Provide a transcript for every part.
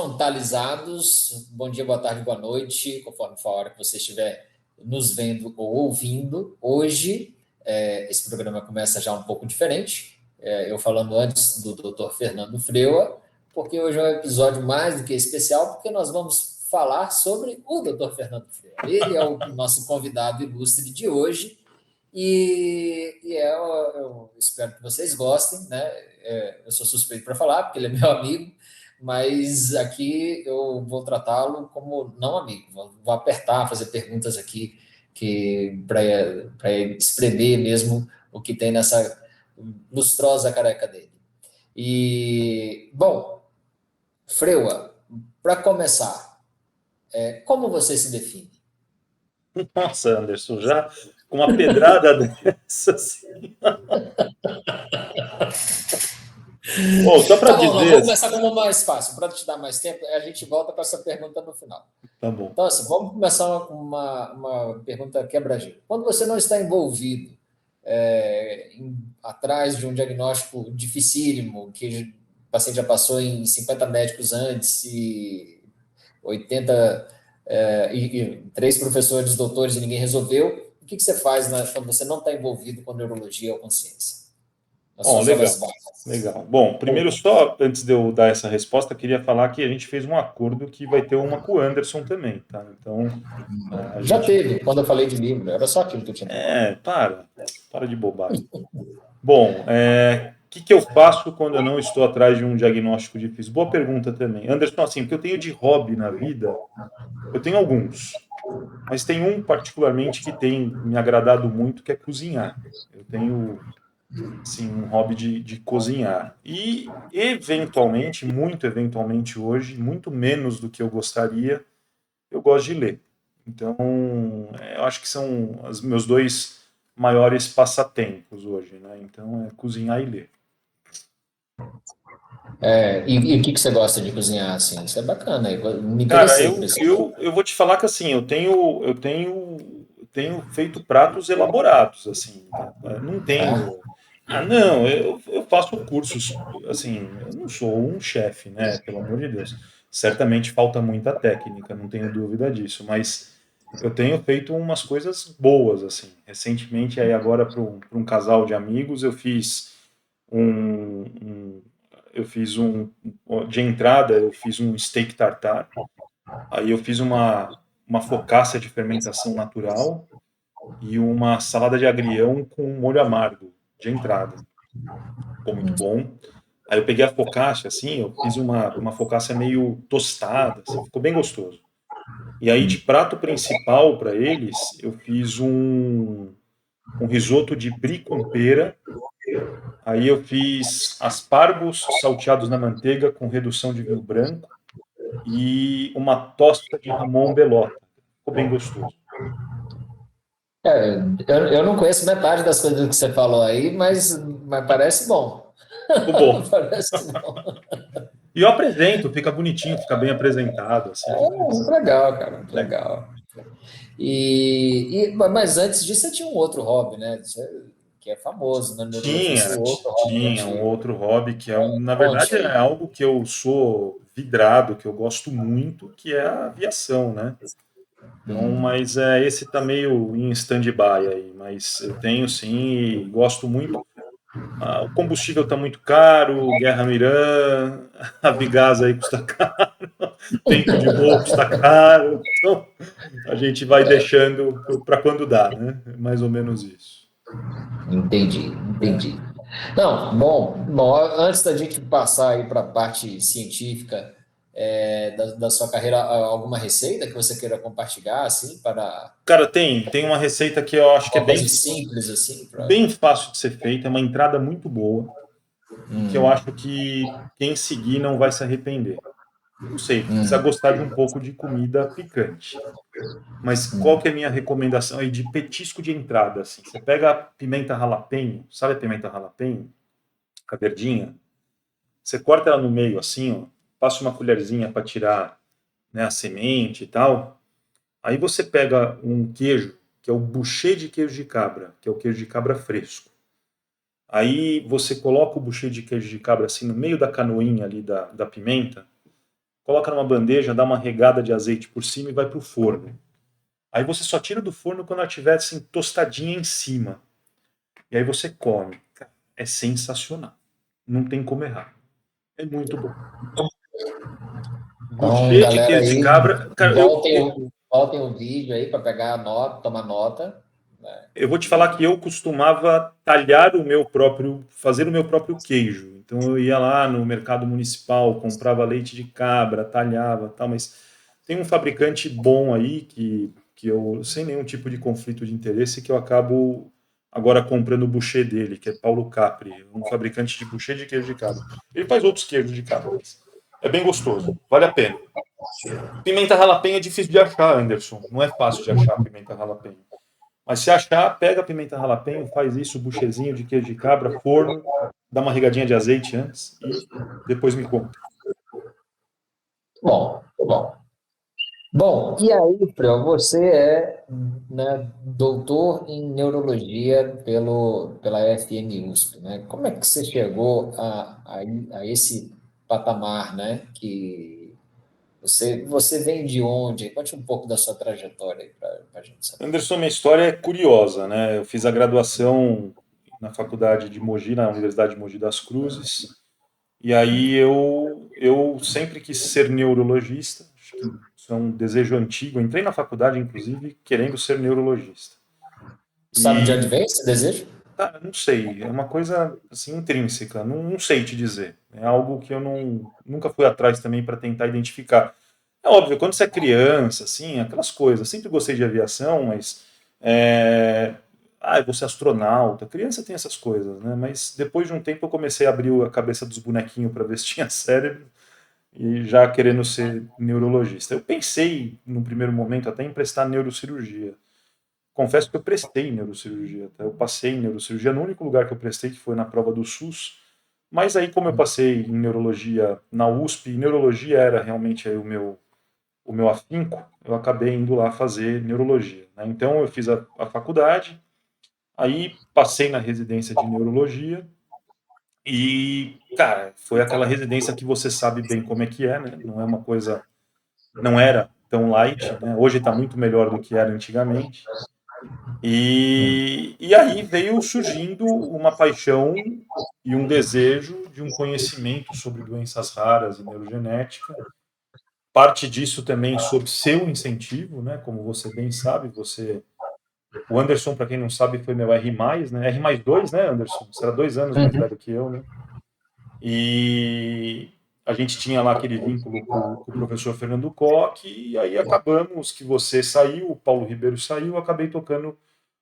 frontalizados. Bom dia, boa tarde, boa noite, conforme for a hora que você estiver nos vendo ou ouvindo. Hoje, esse programa começa já um pouco diferente. Eu falando antes do Dr. Fernando Freua, porque hoje é um episódio mais do que especial, porque nós vamos falar sobre o Dr. Fernando Freua. Ele é o nosso convidado ilustre de hoje. Eu espero que vocês gostem, né? Eu sou suspeito para falar, porque ele é meu amigo, mas aqui eu vou tratá-lo como não amigo. Vou apertar, fazer perguntas aqui para espremer mesmo o que tem nessa lustrosa careca dele. E, bom, Freua, para começar, como você se define? Nossa, Anderson, já com uma pedrada dessa, assim. Bom, só para Tá bom, não, dizer. vou começar com uma mais fácil. Para te dar mais tempo, a gente volta com essa pergunta no final. Tá bom. Então, assim, vamos começar com uma pergunta quebra-gelo. Quando você não está envolvido atrás de um diagnóstico dificílimo, que o paciente já passou em 50 médicos antes e 80 e 3 professores, doutores e ninguém resolveu, o que você faz quando você não está envolvido com neurologia ou consciência? Nas Ó, suas legal, horas vagas. legal. Bom, primeiro só, antes de eu dar essa resposta, queria falar que a gente fez um acordo que vai ter uma com o Anderson também, tá? Então, a Já gente... teve, quando eu falei de livro, era só aquilo que eu tinha falado. para de bobagem. Bom, que eu faço quando eu não estou atrás de um diagnóstico difícil? Boa pergunta também. Anderson, assim, o que eu tenho de hobby na vida, eu tenho alguns, mas tem um particularmente que tem me agradado muito, que é cozinhar. Eu tenho, assim, um hobby de cozinhar. E, eventualmente, muito eventualmente hoje, muito menos do que eu gostaria, eu gosto de ler. Então, eu acho que são os meus dois maiores passatempos hoje, né? Então, é cozinhar e ler. E o que você gosta de cozinhar, assim? Isso é bacana, me Cara, interessei por esse lado. eu vou te falar que assim, eu tenho feito pratos elaborados, assim, né? Não Ah, tenho. Ah, não, eu faço cursos, assim, eu não sou um chefe, né? Pelo amor de Deus. Certamente falta muita técnica, não tenho dúvida disso, mas eu tenho feito umas coisas boas, assim. Recentemente, aí agora para um casal de amigos, um, um- eu fiz de entrada, eu fiz um steak tartar. Aí eu fiz uma focaccia de fermentação natural e uma salada de agrião com molho amargo de entrada. Ficou muito bom. Aí eu peguei a focaccia, assim, eu fiz uma focaccia meio tostada, assim, ficou bem gostoso. E aí de prato principal para eles, eu fiz um risoto de brie com pera. Aí eu fiz aspargos salteados na manteiga com redução de vinho branco e uma tosta de Ramon Bellota. Ficou bem gostoso. é, eu não conheço metade das coisas que você falou aí, mas parece bom. Ficou bom. Parece bom. E eu apresento, fica bonitinho, fica bem apresentado, assim, Muito legal, cara, muito legal. Mas antes disso, você tinha um outro hobby, né? Que é famoso na neurologia, o outro hobby Tinha um antigo. outro hobby que na Conte verdade é aí. algo que eu sou vidrado, que eu gosto muito, que é a aviação, né? Então, mas esse tá meio em stand-by aí, mas eu tenho sim e gosto muito. O combustível está muito caro, guerra no Irã, a Vigasa aí custa caro, tempo de voo custa caro, então a gente vai deixando para quando dá, né? É mais ou menos isso. Entendi, É. entendi. Não, bom, antes da gente passar aí para a parte científica da sua carreira, alguma receita que você queira compartilhar, assim, para Cara, tem uma receita que eu acho que é uma coisa simples, assim, para... bem fácil de ser feita, é uma entrada muito boa e que eu acho que quem seguir não vai se arrepender. Não sei, precisa gostar de um pouco de comida picante. Mas qual que é a minha recomendação aí de petisco de entrada, assim? Você pega a pimenta jalapeño, sabe a pimenta jalapeño? A verdinha? Você corta ela no meio assim, ó, passa uma colherzinha para tirar, né, a semente e tal. Aí você pega um queijo, que é o bouchê de queijo de cabra, que é o queijo de cabra fresco. Aí você coloca o bouchê de queijo de cabra assim no meio da canoinha ali da pimenta, coloca numa bandeja, dá uma regada de azeite por cima e vai para o forno. Aí você só tira do forno quando ela estiver assim, tostadinha em cima. E aí você come. É sensacional. Não tem como errar. É muito bom. Então, Boucher de galera queijo de aí, cabra. Cara, voltem o vídeo aí para pegar a nota, tomar nota. Né? eu vou te falar que eu costumava talhar o meu próprio, fazer o meu próprio queijo. Então eu ia lá no mercado municipal, comprava leite de cabra, talhava, tal, mas tem um fabricante bom aí que eu, sem nenhum tipo de conflito de interesse, que eu acabo agora comprando o boucher dele, que é Paulo Capri, um fabricante de boucher de queijo de cabra. Ele faz outros queijos de cabra, mas é bem gostoso, vale a pena. Pimenta ralapenha é difícil de achar, Anderson. Não é fácil de achar pimenta ralapenha. Mas se achar, pega a pimenta ralapenho, faz isso, buchezinho de queijo de cabra, forno, dá uma regadinha de azeite antes e depois me conta. Bom, bom. Bom, e aí, Fred, você é, né, doutor em neurologia pela FM USP, né? Como é que você chegou a esse patamar, né? Que você vem de onde? Conte um pouco da sua trajetória aí para a gente saber. Anderson, minha história é curiosa, né? Eu fiz a graduação na faculdade de Mogi, na Universidade de Mogi das Cruzes, e aí eu sempre quis ser neurologista, acho que isso é um desejo antigo. Eu entrei na faculdade, inclusive, querendo ser neurologista. Sabe de E onde vem esse desejo? Cara, não sei, é uma coisa assim intrínseca, não sei te dizer. É algo que eu nunca fui atrás também para tentar identificar. É óbvio, quando você é criança, assim, aquelas coisas. Sempre gostei de aviação, mas eu vou ser astronauta. Criança tem essas coisas, né? Mas depois de um tempo eu comecei a abrir a cabeça dos bonequinhos para ver se tinha cérebro e já querendo ser neurologista. Eu pensei, no primeiro momento, até em prestar neurocirurgia. Confesso que eu prestei em neurocirurgia, tá? Eu passei em neurocirurgia no único lugar que eu prestei, que foi na prova do SUS. Mas aí, como eu passei em neurologia na USP, e neurologia era realmente aí o meu afinco, eu acabei indo lá fazer neurologia, né? Então, eu fiz a faculdade, aí passei na residência de neurologia e, cara, foi aquela residência que você sabe bem como é que é, né? Não é uma coisa, não era tão light, né? Hoje está muito melhor do que era antigamente. E aí veio surgindo uma paixão e um desejo de um conhecimento sobre doenças raras e neurogenética. Parte disso também sob seu incentivo, né? Como você bem sabe, o Anderson, para quem não sabe, foi meu R+, né? R+2, né, Anderson? Você era 2 anos mais velho que eu, né? E a gente tinha lá aquele vínculo com o professor Fernando Koch, e aí acabamos que você saiu, o Paulo Ribeiro saiu, eu acabei tocando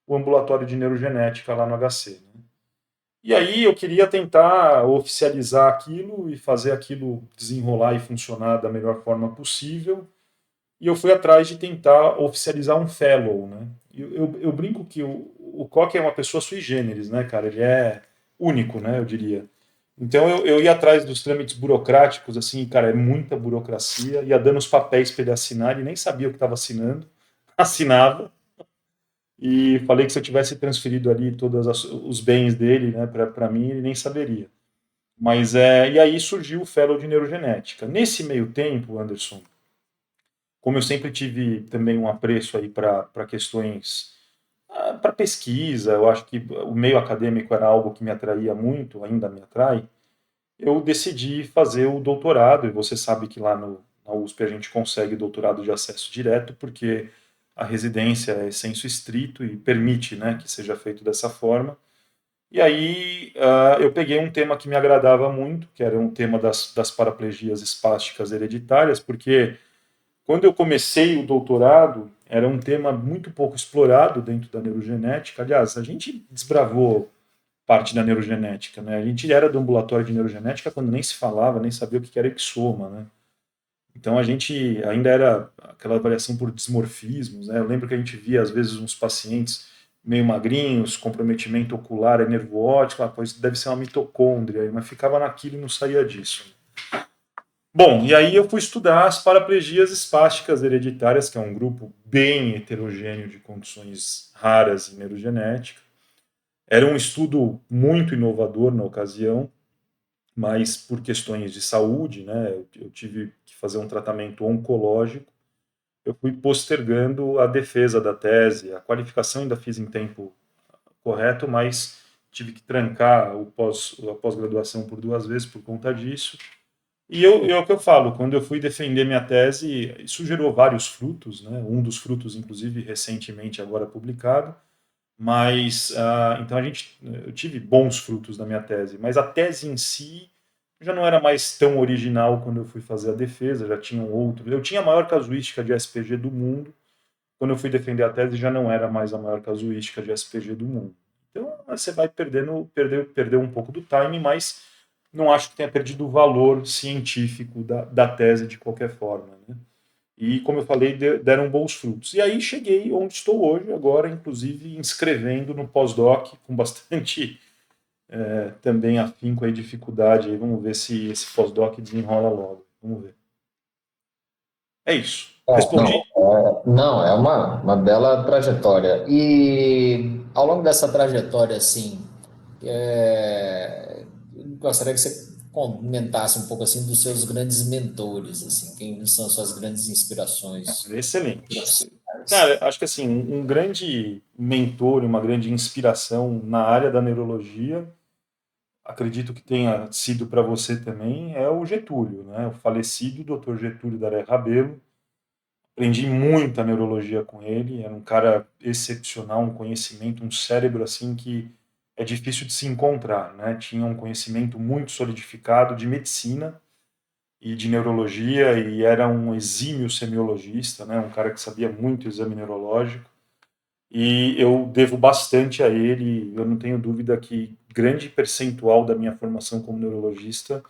o ambulatório de neurogenética lá no HC. Né? E aí eu queria tentar oficializar aquilo e fazer aquilo desenrolar e funcionar da melhor forma possível. E eu fui atrás de tentar oficializar um fellow, né? Eu brinco que o Koch é uma pessoa sui generis, né, cara? Ele é único, né, eu diria. Então eu ia atrás dos trâmites burocráticos, assim, cara, é muita burocracia, ia dando os papéis para ele assinar, ele nem sabia o que estava assinando, assinava, e falei que se eu tivesse transferido ali todos os bens dele, né, para mim, ele nem saberia. Mas e aí surgiu o Fellow de Neurogenética. Nesse meio tempo, Anderson, como eu sempre tive também um apreço aí para questões para pesquisa, eu acho que o meio acadêmico era algo que me atraía muito, ainda me atrai. Eu decidi fazer o doutorado, e você sabe que lá na USP a gente consegue doutorado de acesso direto, porque a residência é sensu estrito e permite, né, que seja feito dessa forma. E aí eu peguei um tema que me agradava muito, que era um tema das paraplegias espásticas hereditárias, porque quando eu comecei o doutorado, era um tema muito pouco explorado dentro da neurogenética. Aliás, a gente desbravou parte da neurogenética, né? A gente era do ambulatório de neurogenética quando nem se falava, nem sabia o que era exoma, né? Então a gente ainda era aquela avaliação por dismorfismos, né? Eu lembro que a gente via às vezes uns pacientes meio magrinhos, comprometimento ocular, nervo óptico, pois deve ser uma mitocôndria, mas ficava naquilo e não saía disso. Bom, e aí eu fui estudar as paraplegias espásticas hereditárias, que é um grupo bem heterogêneo de condições raras em neurogenética. Era um estudo muito inovador na ocasião, mas por questões de saúde, né, eu tive que fazer um tratamento oncológico, eu fui postergando a defesa da tese, a qualificação ainda fiz em tempo correto, mas tive que trancar a pós-graduação por 2 vezes por conta disso. E é o que eu falo, quando eu fui defender minha tese, isso gerou vários frutos, né? Um dos frutos, inclusive, recentemente agora publicado, mas, então eu tive bons frutos da minha tese, mas a tese em si já não era mais tão original quando eu fui fazer a defesa, já tinham outros. Eu tinha a maior casuística de SPG do mundo, quando eu fui defender a tese já não era mais a maior casuística de SPG do mundo. Então você vai perder um pouco do time, mas não acho que tenha perdido o valor científico da tese de qualquer forma, né? E, como eu falei, deram bons frutos. E aí cheguei onde estou hoje, agora, inclusive, inscrevendo no pós-doc, com bastante também afinco e dificuldade. Aí vamos ver se esse pós-doc desenrola logo. Vamos ver. É isso. Respondi? Não, é uma bela trajetória. E ao longo dessa trajetória, assim, gostaria que você comentasse um pouco assim dos seus grandes mentores, assim, quem são as suas grandes inspirações Excelente. profissionais? Cara, acho que assim, um grande mentor, uma grande inspiração na área da neurologia, acredito que tenha sido para você também, é o Getúlio, né? O falecido Dr. Getúlio Daré Rabelo. Aprendi muita neurologia com ele, era um cara excepcional, um conhecimento, um cérebro assim que é difícil de se encontrar, né? Tinha um conhecimento muito solidificado de medicina e de neurologia e era um exímio semiologista, né? Um cara que sabia muito exame neurológico e eu devo bastante a ele. Eu não tenho dúvida que grande percentual da minha formação como neurologista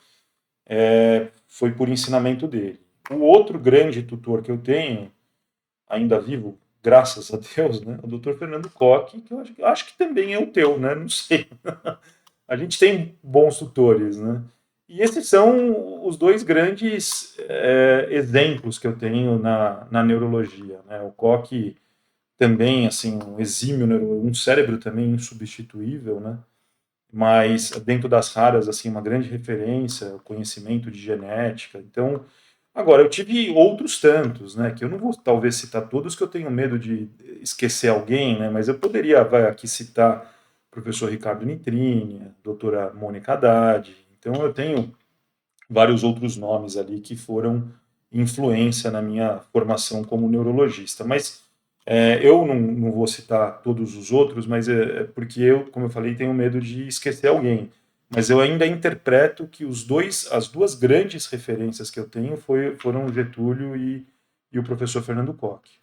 foi por ensinamento dele. O outro grande tutor que eu tenho, ainda vivo, graças a Deus, né, o Dr. Fernando Koch, que eu acho que também é o teu, né? Não sei. A gente tem bons tutores, né? E esses são os dois grandes exemplos que eu tenho na neurologia, né? O Koch também, assim, um exímio, um cérebro também insubstituível, né? Mas dentro das raras, assim, uma grande referência, conhecimento de genética. Então, agora, eu tive outros tantos, né? Que eu não vou talvez citar todos, que eu tenho medo de esquecer alguém, né? Mas eu poderia aqui citar o professor Ricardo Nitrini, a doutora Mônica Haddad. Então, eu tenho vários outros nomes ali que foram influência na minha formação como neurologista. Mas eu não vou citar todos os outros, mas é porque eu, como eu falei, tenho medo de esquecer alguém. Mas eu ainda interpreto que as duas grandes referências que eu tenho foram o Getúlio e o professor Fernando Koch.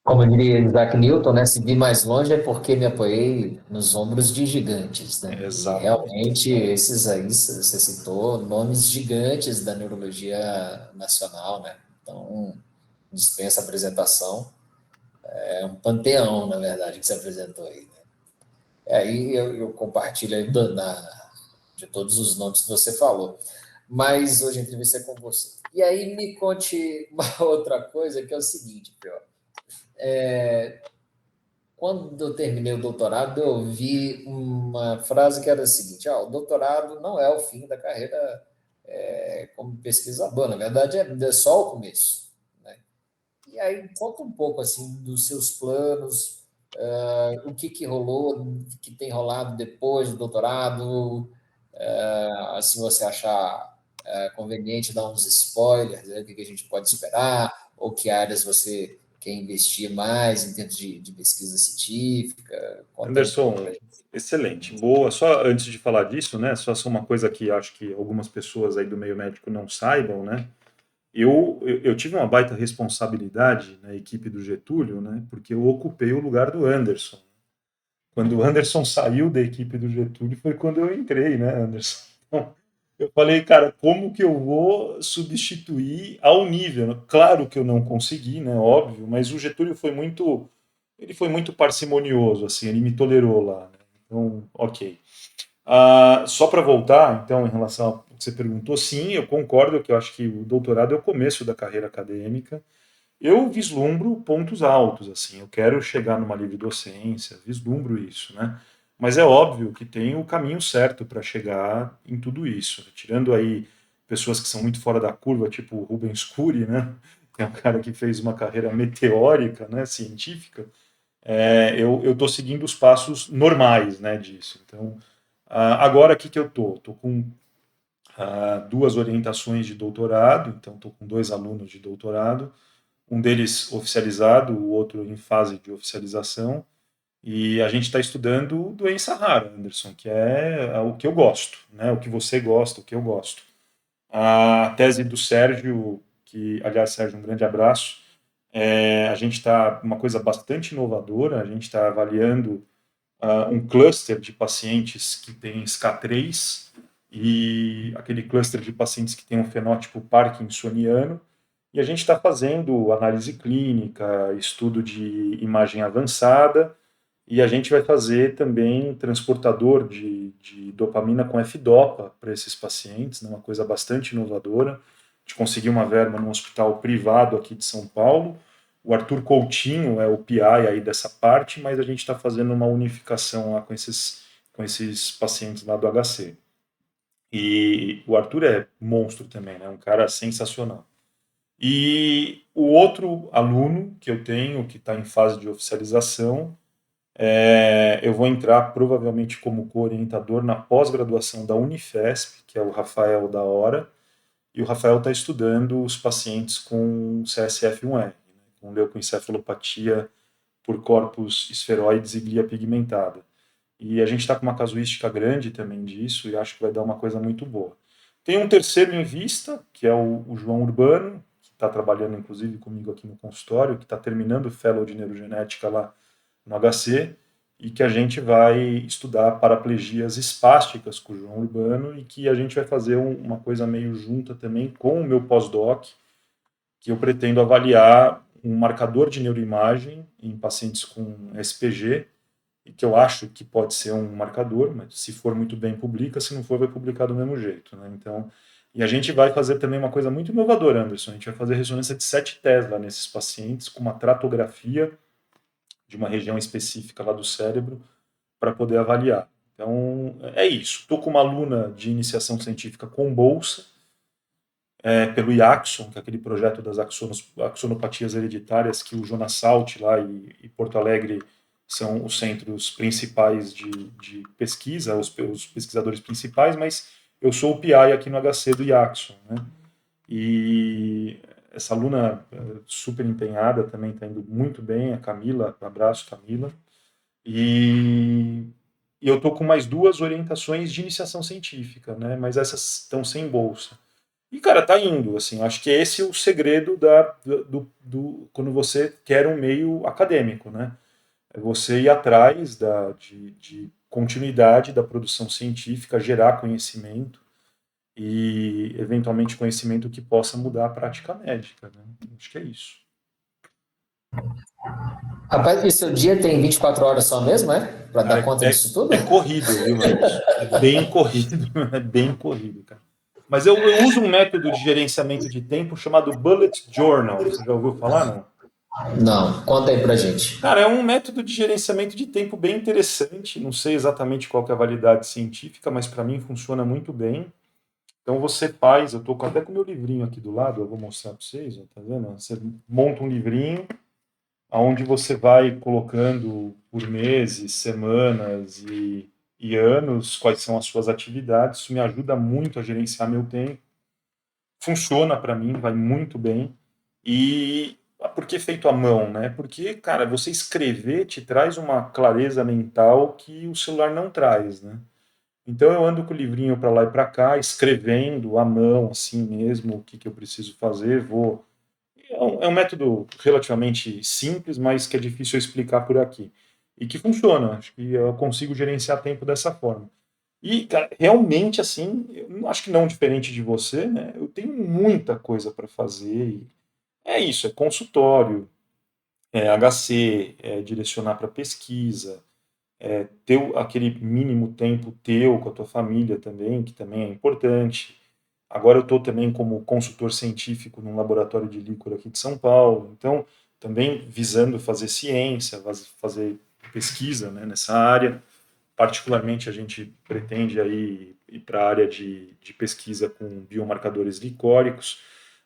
Como diria Isaac Newton, né? Se vi mais longe é porque me apoiei nos ombros de gigantes, né? E Exatamente. realmente esses aí você citou nomes gigantes da neurologia nacional, né? Então dispensa apresentação, é um panteão, na verdade, que você apresentou aí, né? Aí eu compartilho aí de todos os nomes que você falou. Mas hoje a entrevista é com você. E aí me conte uma outra coisa que é o seguinte, pior. Quando eu terminei o doutorado, eu ouvi uma frase que era a seguinte: o doutorado não é o fim da carreira como pesquisador, na verdade é só o começo. Né? E aí conta um pouco assim dos seus planos, o que rolou, o que tem rolado depois do doutorado, se você achar conveniente dar uns spoilers, né, o que a gente pode esperar, ou que áreas você quer investir mais em termos de pesquisa científica. Conta aí um pouco para Anderson, gente. excelente, boa. Só antes de falar disso, né? Só uma coisa que acho que algumas pessoas aí do meio médico não saibam, né? Eu tive uma baita responsabilidade na equipe do Getúlio, né? Porque eu ocupei o lugar do Anderson. Quando o Anderson saiu da equipe do Getúlio foi quando eu entrei, né, Anderson? Então, eu falei, cara, como que eu vou substituir ao nível? Né? Claro que eu não consegui, né? Óbvio, mas o Getúlio ele foi muito parcimonioso, assim, ele me tolerou lá. Né? Então, ok. Só para voltar, então, em relação ao que você perguntou, sim, eu concordo que eu acho que o doutorado é o começo da carreira acadêmica. Eu vislumbro pontos altos, assim, eu quero chegar numa livre docência, vislumbro isso, né? mas é óbvio que tem o caminho certo para chegar em tudo isso. Tirando aí pessoas que são muito fora da curva, tipo o Rubens Curi, né? Que é um cara que fez uma carreira meteórica, né, científica. Eu estou seguindo os passos normais, né, disso. Então, agora aqui que eu estou? Estou com duas orientações de doutorado, então estou com dois alunos de doutorado, um deles oficializado, o outro em fase de oficialização, e a gente está estudando doença rara, Anderson, que é o que eu gosto, né? O que você gosta, o que eu gosto. A tese do Sérgio, que, aliás, Sérgio, um grande abraço. A gente está uma coisa bastante inovadora. A gente está avaliando um cluster de pacientes que tem SCA3 e aquele cluster de pacientes que tem um fenótipo parkinsoniano. E a gente está fazendo análise clínica, estudo de imagem avançada, e a gente vai fazer também transportador de dopamina com F-Dopa para esses pacientes, né, uma coisa bastante inovadora. A gente conseguiu uma verba num hospital privado aqui de São Paulo. O Arthur Coutinho é o PI aí dessa parte, mas a gente está fazendo uma unificação lá com esses pacientes lá do HC. E o Arthur é monstro também, né, um cara sensacional. E o outro aluno que eu tenho, que está em fase de oficialização, eu vou entrar provavelmente como co-orientador na pós-graduação da Unifesp, que é o Rafael da Hora, e o Rafael está estudando os pacientes com CSF1R, né, com leucoencefalopatia por corpos esferoides e glia pigmentada. E a gente está com uma casuística grande também disso, e acho que vai dar uma coisa muito boa. Tem um terceiro em vista, que é o João Urbano, que está trabalhando inclusive comigo aqui no consultório, que está terminando o fellow de neurogenética lá no HC, e que a gente vai estudar paraplegias espásticas com o João Urbano, e que a gente vai fazer uma coisa meio junta também com o meu pós-doc, que eu pretendo avaliar um marcador de neuroimagem em pacientes com SPG, e que eu acho que pode ser um marcador, mas se for muito bem, publica, se não for, vai publicar do mesmo jeito, né? Então, e a gente vai fazer também uma coisa muito inovadora, Anderson, a gente vai fazer ressonância de 7 Tesla nesses pacientes, com uma tratografia de uma região específica lá do cérebro, para poder avaliar. Então, é isso. Estou com uma aluna de iniciação científica com bolsa, pelo IAXON, que é aquele projeto das axonopatias hereditárias, que o Jonas Salt lá e Porto Alegre são os centros principais de pesquisa, os pesquisadores principais, mas eu sou o PI aqui no HC do IAXON, né? E essa aluna super empenhada também está indo muito bem, a Camila, abraço Camila, e eu estou com mais duas orientações de iniciação científica, né? Mas essas estão sem bolsa. E, cara, tá indo, assim, acho que esse é o segredo quando você quer um meio acadêmico, né? É você ir atrás de continuidade da produção científica, gerar conhecimento e, eventualmente, conhecimento que possa mudar a prática médica, né? Acho que é isso. Rapaz, e seu dia tem 24 horas só mesmo, é? Para dar Cara, conta disso tudo? é corrido, viu, Anderson? É bem corrido, é bem corrido, cara. Mas eu uso um método de gerenciamento de tempo chamado Bullet Journal. Você já ouviu falar, não? Não, conta aí pra gente. Cara, é um método de gerenciamento de tempo bem interessante. Não sei exatamente qual que é a validade científica, mas para mim funciona muito bem. Então você faz, eu estou até com o meu livrinho aqui do lado, eu vou mostrar para vocês, ó, tá vendo? Você monta um livrinho onde você vai colocando por meses, semanas e anos quais são as suas atividades. Isso me ajuda muito a gerenciar meu tempo. Funciona para mim, vai muito bem. E por que feito à mão, né? Porque, cara, você escrever te traz uma clareza mental que o celular não traz, né? Então eu ando com o livrinho para lá e para cá, escrevendo à mão, assim mesmo, o que eu preciso fazer, vou. É um método relativamente simples, mas que é difícil eu explicar por aqui. E que funciona, acho que eu consigo gerenciar tempo dessa forma. E, cara, realmente, assim, eu acho que não diferente de você, né? Eu tenho muita coisa para fazer. E é isso, é consultório, é HC, é direcionar para pesquisa, ter aquele mínimo tempo teu com a tua família também, que também é importante. Agora eu estou também como consultor científico num laboratório de líquor aqui de São Paulo, então também visando fazer ciência, fazer pesquisa, né, nessa área. particularmente a gente pretende aí ir para a área de pesquisa com biomarcadores glicóricos.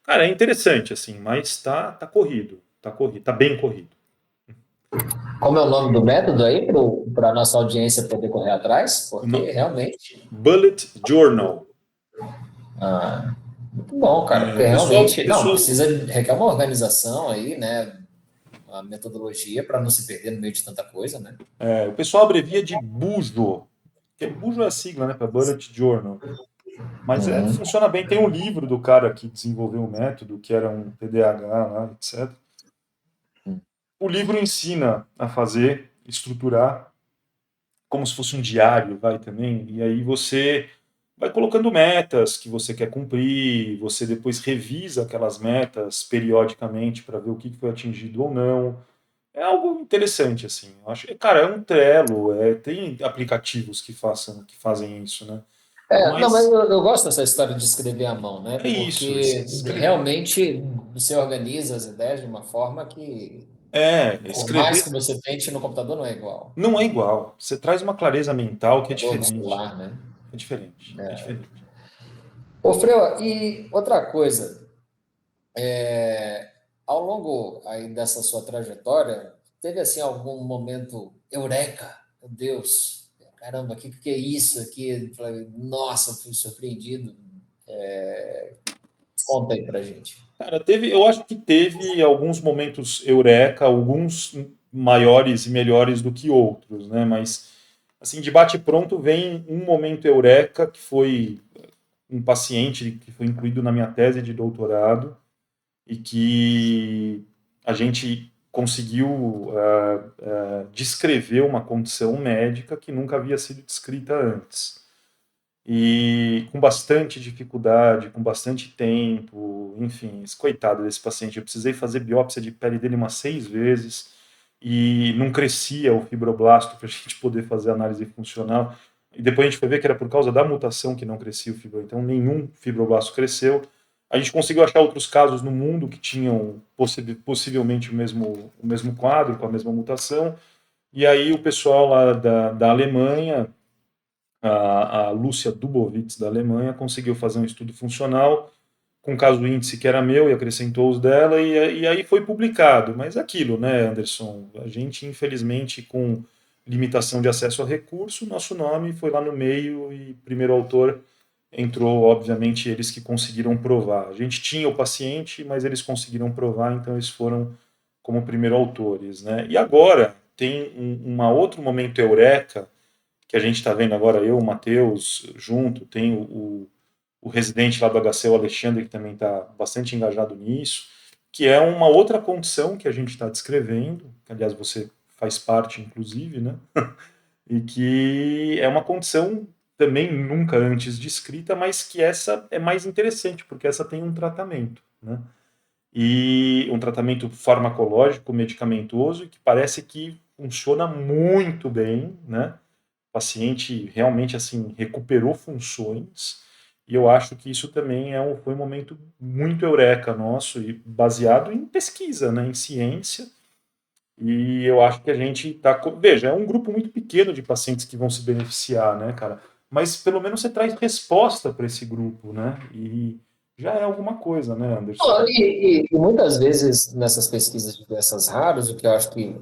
Cara, é interessante, assim, mas tá corrido, tá bem corrido. Como é o nome do método aí para a nossa audiência poder correr atrás? O Porque realmente. Bullet Journal. Ah, muito bom, cara, É, porque o pessoal, realmente, não, pessoal, precisa, requer uma organização aí, né? Uma metodologia para não se perder no meio de tanta coisa, né? o pessoal abrevia de BUJO, que BUJO é a sigla, né, para Bullet Journal. Mas Uhum. funciona bem. Tem um livro do cara que desenvolveu o método, que era um TDAH lá, etc. O livro ensina a fazer, estruturar, como se fosse um diário, vai também. E aí você vai colocando metas que você quer cumprir, você depois revisa aquelas metas periodicamente para ver o que foi atingido ou não. É algo interessante, assim. Eu acho, cara, é um Trello, tem aplicativos que fazem isso, né? Não, mas Mas eu gosto dessa história de escrever à mão, né? é isso, Porque escrever. realmente você organiza as ideias de uma forma que, por mais Escrever que você tente no computador, não é igual. não é igual. Você traz uma clareza mental que é Computador, no diferente. celular, né? É diferente. É diferente. Ô, Freu, e outra coisa, ao longo aí dessa sua trajetória, teve assim algum momento eureka? Meu Deus, caramba, o que é isso aqui? Eu falei, nossa, fui surpreendido. Conta aí pra gente. Cara, eu acho que teve alguns momentos eureka, alguns maiores e melhores do que outros, né? Mas, assim, de bate-pronto vem um momento eureka que foi um paciente que foi incluído na minha tese de doutorado e que a gente conseguiu descrever uma condição médica que nunca havia sido descrita antes. E com bastante dificuldade, com bastante tempo, enfim, coitado desse paciente. Eu precisei fazer biópsia de pele dele umas 6 vezes e não crescia o fibroblasto para a gente poder fazer análise funcional. E depois a gente foi ver que era por causa da mutação que não crescia o fibro, então nenhum fibroblasto cresceu. A gente conseguiu achar outros casos no mundo que tinham possivelmente o mesmo quadro, com a mesma mutação. E aí o pessoal lá da Alemanha, a Lúcia Dubowitz, da Alemanha, conseguiu fazer um estudo funcional com caso índice que era meu e acrescentou os dela, e aí foi publicado. Mas aquilo, né, Anderson? A gente, infelizmente, com limitação de acesso a recurso, nosso nome foi lá no meio e primeiro autor entrou, obviamente, eles que conseguiram provar. A gente tinha o paciente, mas eles conseguiram provar, então eles foram como primeiro autores, né? E agora tem uma outro momento eureka que a gente está vendo agora, eu, o Matheus, junto, tem o residente lá do HC, o Alexandre, que também está bastante engajado nisso, que é uma outra condição que a gente está descrevendo, que, aliás, você faz parte, inclusive, né? E que é uma condição também nunca antes descrita, mas que essa é mais interessante, porque essa tem um tratamento, né? E um tratamento farmacológico, medicamentoso, que parece que funciona muito bem, né? O paciente realmente assim recuperou funções e eu acho que isso também foi um momento muito eureka nosso e baseado em pesquisa, né, em ciência. E eu acho que a gente está, veja, é um grupo muito pequeno de pacientes que vão se beneficiar, né, cara? Mas pelo menos você traz resposta para esse grupo, né? E já é alguma coisa, né, Anderson? E muitas vezes nessas pesquisas de doenças raras, o que eu acho que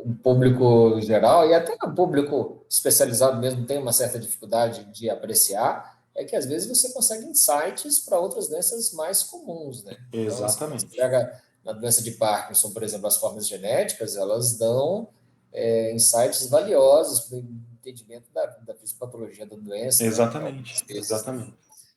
o público geral e até o público especializado mesmo tem uma certa dificuldade de apreciar, é que às vezes você consegue insights para outras doenças mais comuns, né? Então, assim, quando você Exatamente. pega na doença de Parkinson, por exemplo, as formas genéticas, elas dão insights valiosos para o entendimento da fisiopatologia da doença, né? Algumas Exatamente. vezes, né? Exatamente.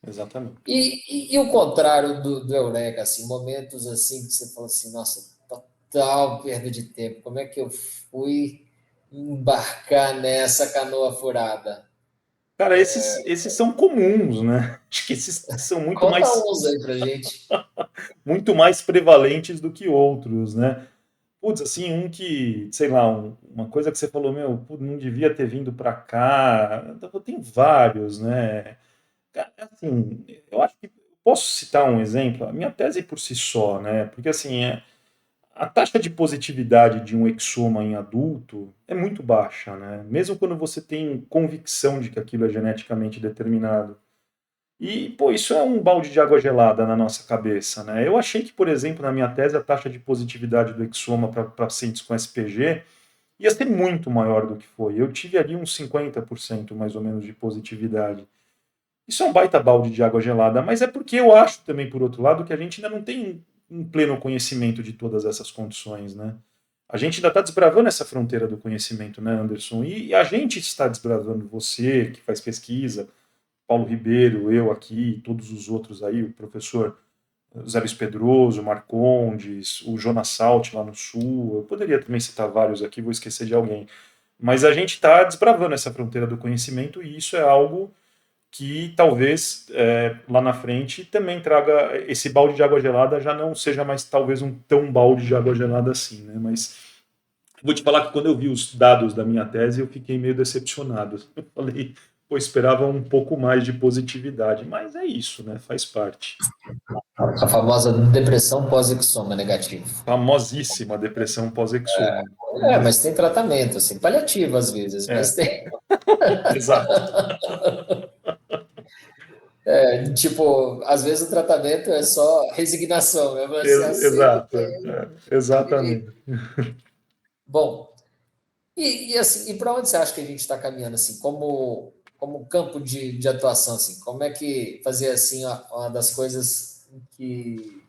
Exatamente. E o contrário do Eureka, assim, momentos assim que você fala assim, nossa, total perda de tempo, como é que eu fui embarcar nessa canoa furada? Cara, esses são comuns, né? Acho que esses são muito Conta mais uns aí pra gente. prevalentes do que outros, né? Putz, assim, um que, sei lá, uma coisa que você falou, meu, putz, não devia ter vindo para cá. Tem vários, né? Cara, assim, eu acho que posso citar um exemplo. A minha tese por si só, né? Porque assim, a taxa de positividade de um exoma em adulto é muito baixa, né? Mesmo quando você tem convicção de que aquilo é geneticamente determinado. E, pô, isso é um balde de água gelada na nossa cabeça, né? Eu achei que, por exemplo, na minha tese, a taxa de positividade do exoma para pacientes com SPG ia ser muito maior do que foi. Eu tive ali uns 50% mais ou menos de positividade. Isso é um baita balde de água gelada, mas é porque eu acho também, por outro lado, que a gente ainda não tem um pleno conhecimento de todas essas condições, né? A gente ainda está desbravando essa fronteira do conhecimento, né, Anderson? E a gente está desbravando, você que faz pesquisa, Paulo Ribeiro, eu aqui, todos os outros aí, o professor Zé Luiz Pedroso, Marcondes, o Jonas Salt lá no Sul, eu poderia também citar vários aqui, vou esquecer de alguém. Mas a gente está desbravando essa fronteira do conhecimento e isso é algo que talvez lá na frente também traga esse balde de água gelada, já não seja mais talvez um tão balde de água gelada assim, né? Mas vou te falar que quando eu vi os dados da minha tese, eu fiquei meio decepcionado. Eu falei, pô, esperava um pouco mais de positividade, mas é isso, né? Faz parte. A famosa depressão pós-exoma negativo. Famosíssima depressão pós-exoma. Mas tem tratamento, assim, paliativo às vezes, mas É, tem. exato. Tipo, às vezes o tratamento é só resignação, né? Você aceita Exato. Exatamente. Bom, assim, e para onde você acha que a gente está caminhando assim, como campo de atuação assim? Como é que fazer assim uma das coisas que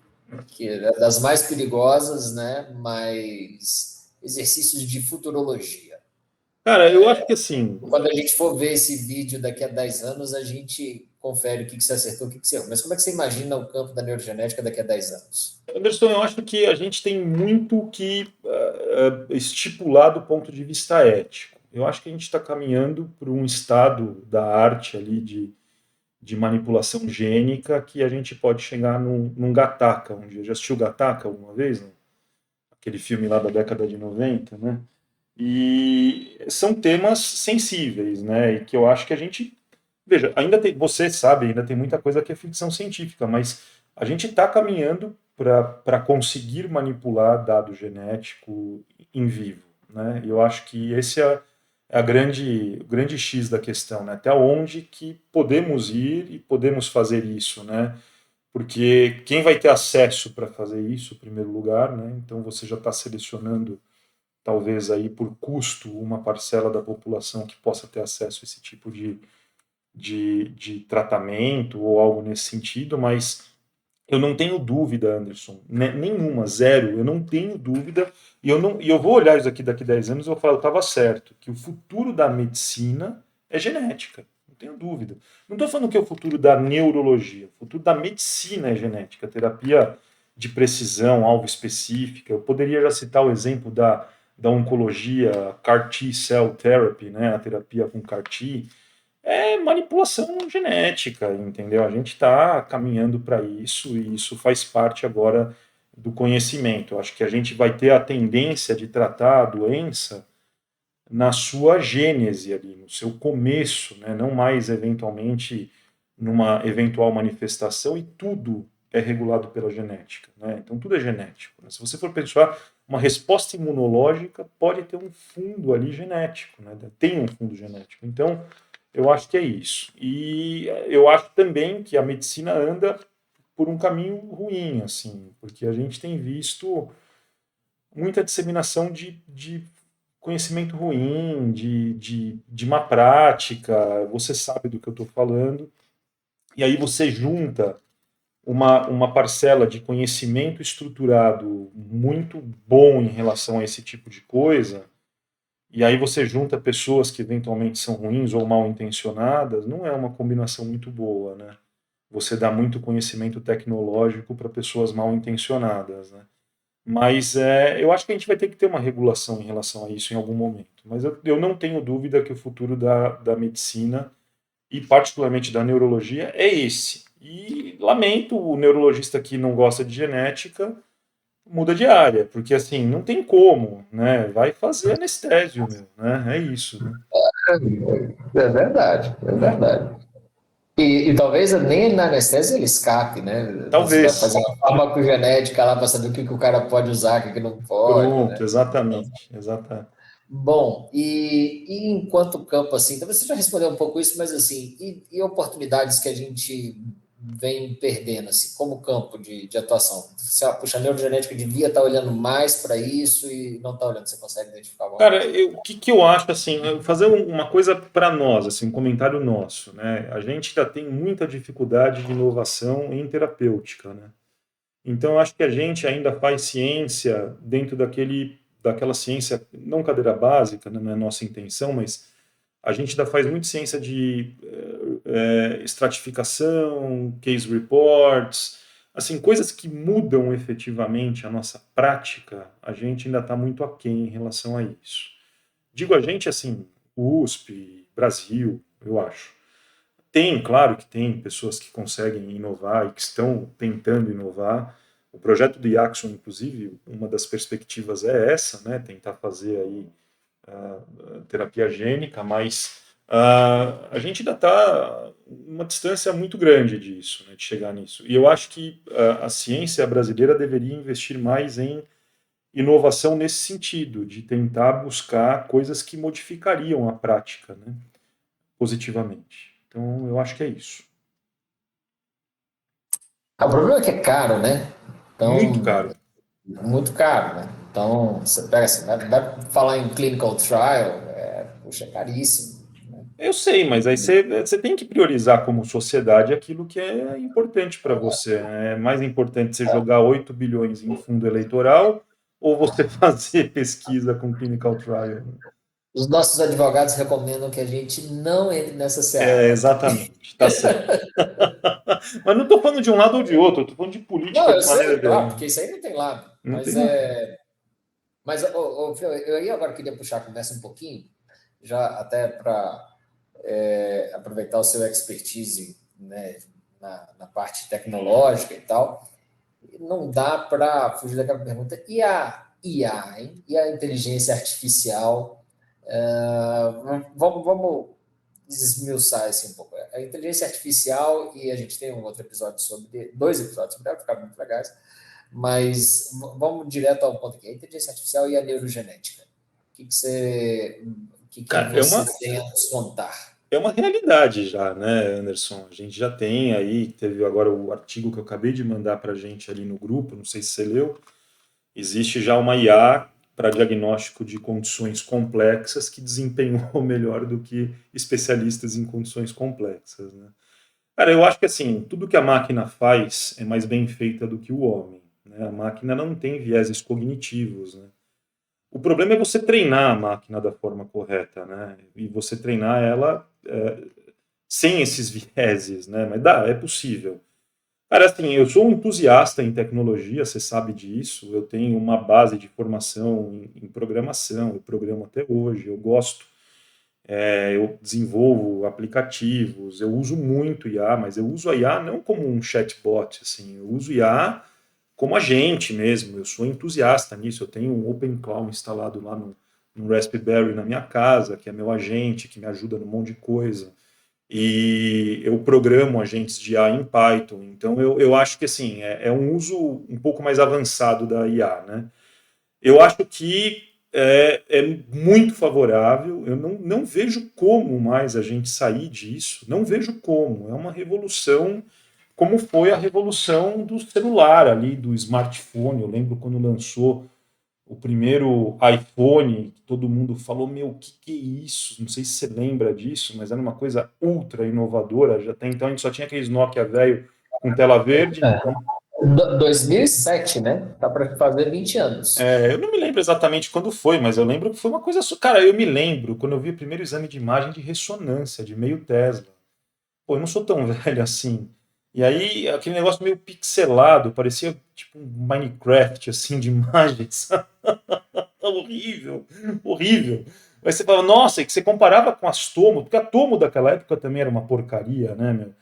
é das mais perigosas, né? Mas exercícios de futurologia. Cara, eu acho que assim, Quando a gente for ver esse vídeo daqui a 10 anos, a gente confere o que você acertou, o que você errou. Mas como é que você imagina o campo da neurogenética daqui a 10 anos? Anderson, eu acho que a gente tem muito que estipular do ponto de vista ético. Eu acho que a gente está caminhando para um estado da arte ali de manipulação gênica que a gente pode chegar num Gattaca um dia. Já assistiu Gattaca alguma vez? Né? Aquele filme lá da década de 90, né? E são temas sensíveis, né? E que eu acho que a gente. Veja, ainda tem. Você sabe, ainda tem muita coisa que é ficção científica, mas a gente está caminhando para conseguir manipular dado genético em vivo, né? E eu acho que esse é o grande X da questão, né? Até onde que podemos ir e podemos fazer isso, né? Porque quem vai ter acesso para fazer isso, em primeiro lugar, né? Então você já está selecionando talvez aí por custo uma parcela da população que possa ter acesso a esse tipo de tratamento ou algo nesse sentido, mas eu não tenho dúvida, Anderson, né, nenhuma, zero, eu não tenho dúvida, e eu vou olhar isso aqui daqui a 10 anos e vou falar, eu estava certo, que o futuro da medicina é genética, não tenho dúvida. Não estou falando que é o futuro da neurologia, o futuro da medicina é genética, terapia de precisão, alvo específica. Eu poderia já citar o exemplo da oncologia, CAR T cell therapy, né, a terapia com CAR T, é manipulação genética, entendeu? A gente está caminhando para isso e isso faz parte agora do conhecimento. Acho que a gente vai ter a tendência de tratar a doença na sua gênese ali, no seu começo, né? Não mais eventualmente numa eventual manifestação, e tudo é regulado pela genética, né? Então tudo é genético, né? Se você for pensar, uma resposta imunológica pode ter um fundo ali genético, né? Tem um fundo genético. Então eu acho que é isso. E eu acho também que a medicina anda por um caminho ruim, assim, porque a gente tem visto muita disseminação de conhecimento ruim, de má prática, você sabe do que eu estou falando, e aí você junta uma parcela de conhecimento estruturado muito bom em relação a esse tipo de coisa, e aí você junta pessoas que eventualmente são ruins ou mal intencionadas, não é uma combinação muito boa, né? Você dá muito conhecimento tecnológico para pessoas mal intencionadas, né? Mas eu acho que a gente vai ter que ter uma regulação em relação a isso em algum momento. Mas eu não tenho dúvida que o futuro da medicina, e particularmente da neurologia, é esse. E lamento o neurologista que não gosta de genética, muda de área, porque assim, não tem como, né? Vai fazer anestésio, meu, né? É isso, né? É verdade, é verdade. E talvez nem na anestesia ele escape, né? Você vai fazer Talvez. uma farmacogenética lá para saber o que o cara pode usar, o que não pode, Pronto, né? exatamente, exatamente. Bom, e enquanto campo, assim, então você já respondeu um pouco isso, mas assim, e oportunidades que a gente vem perdendo, assim, como campo de atuação? Você, puxa, a neurogenética devia estar olhando mais para isso e não está olhando, você consegue identificar alguma Cara, coisa? o que, que eu acho, assim, fazer uma coisa para nós, assim, um comentário nosso, né? A gente ainda tem muita dificuldade de inovação em terapêutica, né? Então, eu acho que a gente ainda faz ciência dentro daquela ciência, não cadeira básica, né, não é a nossa intenção, mas a gente ainda faz muito ciência de estratificação, case reports, assim, coisas que mudam efetivamente a nossa prática, a gente ainda está muito aquém em relação a isso. Digo a gente assim, USP, Brasil, eu acho. Tem, claro que tem pessoas que conseguem inovar e que estão tentando inovar. O projeto do Iaxon, inclusive, uma das perspectivas é essa, né? Tentar fazer aí terapia gênica, mas a gente ainda está uma distância muito grande disso, né, de chegar nisso. E eu acho que a ciência brasileira deveria investir mais em inovação nesse sentido, de tentar buscar coisas que modificariam a prática, né, positivamente. Então, eu acho que é isso. Ah, o problema é que é caro, né? Muito Então, caro. muito caro, né? Então, você pega assim, vai falar em clinical trial, puxa, é caríssimo. Eu sei, mas aí você tem que priorizar como sociedade aquilo que é importante para você, né? É mais importante você jogar 8 bilhões em fundo eleitoral ou você fazer pesquisa com clinical trial? Os nossos advogados recomendam que a gente não entre nessa É, seara. exatamente, tá certo. Mas não estou falando de um lado ou de outro, eu estou falando de Não, política eu de maneira sei, claro, geral. porque isso aí não tem lado. Não tem nada. Mas Fê, eu aí agora queria puxar a conversa um pouquinho, já até para aproveitar o seu expertise, né, na parte tecnológica e tal. Não dá para fugir daquela pergunta. E a IA, hein? E a inteligência artificial? Vamos desmiuçar assim um pouco. A inteligência artificial, e a gente tem um outro episódio sobre, dois episódios sobre, vai ficar muito legais, mas vamos direto ao ponto aqui. A inteligência artificial e a neurogenética. O que Cara, você tem a nos contar? é uma realidade já, né, Anderson? A gente já tem aí, teve agora o artigo que eu acabei de mandar para a gente ali no grupo, não sei se você leu, existe já uma IA para diagnóstico de condições complexas que desempenhou melhor do que especialistas em condições complexas, né? Cara, eu acho que assim, tudo que a máquina faz é mais bem feita do que o homem, né? A máquina não tem vieses cognitivos, né? O problema é você treinar a máquina da forma correta, né? E você treinar ela sem esses vieses, né? Mas dá, é possível. Cara, assim, eu sou um entusiasta em tecnologia, você sabe disso. Eu tenho uma base de formação em programação, eu programo até hoje, eu gosto. Eu desenvolvo aplicativos, eu uso muito IA, mas eu uso a IA não como um chatbot, assim, eu uso IA como agente mesmo. Eu sou entusiasta nisso. Eu tenho um OpenClaw instalado lá no Raspberry na minha casa, que é meu agente, que me ajuda num monte de coisa. E eu programo agentes de IA em Python. Então, eu acho que assim, é um uso um pouco mais avançado da IA, né? Eu acho que é muito favorável. Eu não vejo como mais a gente sair disso. Não vejo como. É uma revolução, como foi a revolução do celular ali, do smartphone. Eu lembro quando lançou o primeiro iPhone, todo mundo falou, meu, que é isso? Não sei se você lembra disso, mas era uma coisa ultra inovadora. Já até então a gente só tinha aqueles Nokia velho com tela verde, né? 2007, né? Tá para fazer 20 anos. Eu não me lembro exatamente quando foi, mas eu lembro que foi uma coisa. Cara, eu me lembro quando eu vi o primeiro exame de imagem de ressonância, de meio Tesla. Pô, eu não sou tão velho assim. E aí, aquele negócio meio pixelado, parecia tipo um Minecraft, assim, de imagens. Horrível, horrível. Aí você fala, nossa, e que você comparava com as Tomo, porque a Tomo daquela época também era uma porcaria, né, meu?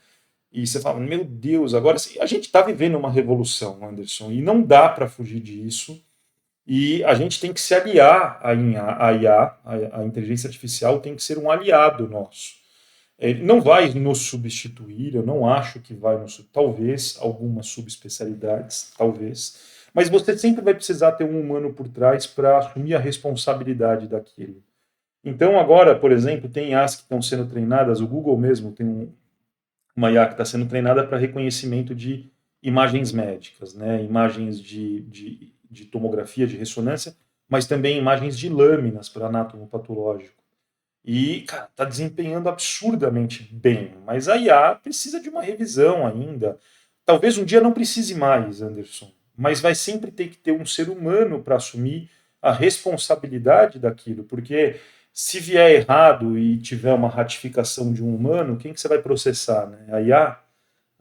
E você fala, meu Deus, agora assim, a gente está vivendo uma revolução, Anderson, e não dá para fugir disso. E a gente tem que se aliar à IA, a inteligência artificial tem que ser um aliado nosso. Ele não vai nos substituir, eu não acho que vai nos talvez algumas subespecialidades, talvez, mas você sempre vai precisar ter um humano por trás para assumir a responsabilidade daquilo. Então, agora, por exemplo, tem IAs que estão sendo treinadas, o Google mesmo tem uma IA que está sendo treinada para reconhecimento de imagens médicas, né? Imagens de tomografia, de ressonância, mas também imagens de lâminas para anatomopatológico. E, cara, está desempenhando absurdamente bem, mas a IA precisa de uma revisão ainda. Talvez um dia não precise mais, Anderson, mas vai sempre ter que ter um ser humano para assumir a responsabilidade daquilo, porque se vier errado e tiver uma ratificação de um humano, quem que você vai processar, né? A IA,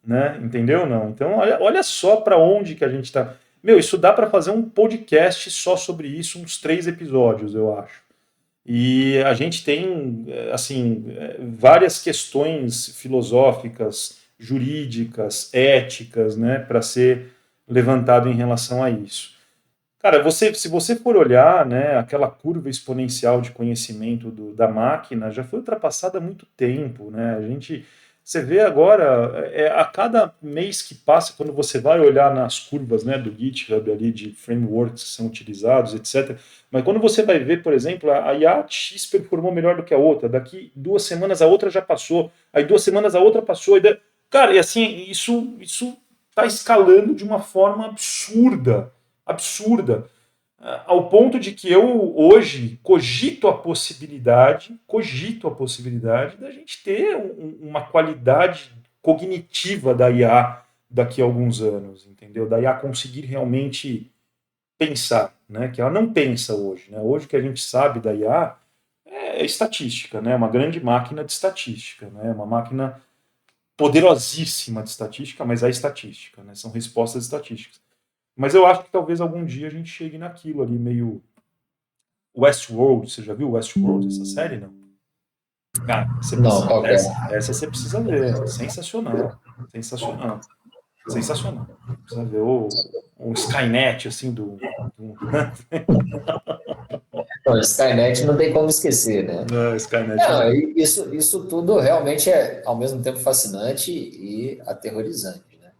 né? Entendeu? Não. Então, olha só para onde que a gente está. Meu, isso dá para fazer um podcast só sobre isso, uns 3 episódios, eu acho. E a gente tem, assim, várias questões filosóficas, jurídicas, éticas, né, para ser levantado em relação a isso. Cara, se você for olhar, né, aquela curva exponencial de conhecimento da máquina já foi ultrapassada há muito tempo, né? Você vê agora, a cada mês que passa, quando você vai olhar nas curvas, né, do GitHub ali de frameworks que são utilizados, etc. Mas quando você vai ver, por exemplo, a IA X performou melhor do que a outra, daqui 2 semanas a outra já passou, aí 2 semanas a outra passou, cara, e assim, isso está escalando de uma forma absurda, absurda, ao ponto de que eu hoje cogito a possibilidade da gente ter uma qualidade cognitiva da IA daqui a alguns anos, entendeu? Da IA conseguir realmente pensar, né? Que ela não pensa hoje, né? Hoje o que a gente sabe da IA é estatística, né? Uma grande máquina de estatística, né? Uma máquina poderosíssima de estatística, mas é estatística, né? São respostas estatísticas. Mas eu acho que talvez algum dia a gente chegue naquilo ali, meio Westworld. Você já viu Westworld, essa série, não? Cara, Não, qual que é? essa você precisa ver. Sensacional. Sensacional. Sensacional. Precisa ver o Skynet, assim, do Então, Skynet não tem como esquecer, né? Não, Skynet Não, não. isso tudo realmente é ao mesmo tempo fascinante e aterrorizante, né?